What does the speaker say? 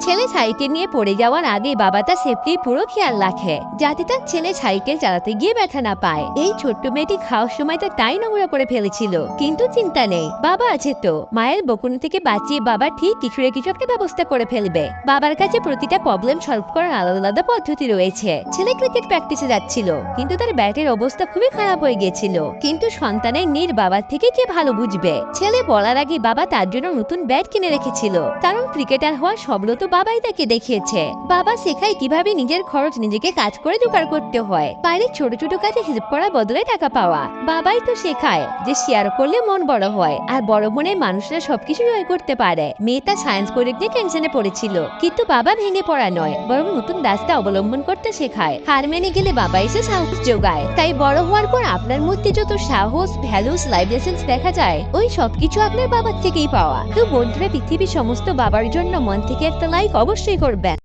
ছেলে সাইকেল নিয়ে পড়ে যাওয়ার আগে বাবা তার সেফটির পুরো খেয়াল রাখে, যাতে তার ছেলে সাইকেল চালাতে গিয়ে ব্যথা না পায়। এই ছোট্ট মেয়েটি খাওয়ার সময় তার টাই নোংরা করে ফেলেছিল, কিন্তু চিন্তা নেই, বাবা আছে তো। মায়ের বকুনি থেকে বাঁচিয়ে বাবা ঠিক কিছু না কিছু একটা ব্যবস্থা করে ফেলবে। বাবার কাছে প্রতিটা প্রবলেম সলভ করার আলাদা আলাদা পদ্ধতি রয়েছে। ছেলে ক্রিকেট প্র্যাকটিসে যাচ্ছিল, কিন্তু তার ব্যাটের অবস্থা খুবই খারাপ হয়ে গিয়েছিল। কিন্তু সন্তানের নির বাবার থেকে কে ভালো বুঝবে? ছেলে বলার আগে বাবা তার জন্য নতুন ব্যাট কিনে রেখেছিল, কারণ ক্রিকেটার হওয়ার স্বপ্ন তো বাবাই তাকে দেখিয়েছে। বাবা শেখায় কিভাবে নিজের খরচ নিজেকে কাজ করে জোগাড় করতে হয়, বাইরে ছোট ছোট কাজে হেল্প করার বদলে টাকা পাওয়া। বাবাই তো শেখায় যে শেয়ার করলে মন বড় হয়, আর বড় মনের মানুষরা সবকিছু জয় করতে পারে। মেয়েটা সায়েন্স পরীক্ষা নিয়ে টেনশনে পড়েছিল, কিন্তু বাবা ভেঙে পড়া নয়, বরং নতুন রাস্তা অবলম্বন করতে শেখায়। হার মেনে গেলে বাবা এসে সাহস যোগায়। তাই বড় হওয়ার পর আপনার মধ্যে যত সাহস, ভ্যালুস, লাইফ লেসেন্স দেখা যায়, ওই সবকিছু আপনার বাবার থেকেই পাওয়া। তো বন্ধুরা, পৃথিবীর সমস্ত বাবার জন্য মন থেকে একটা লাইক অবশ্যই করবেন।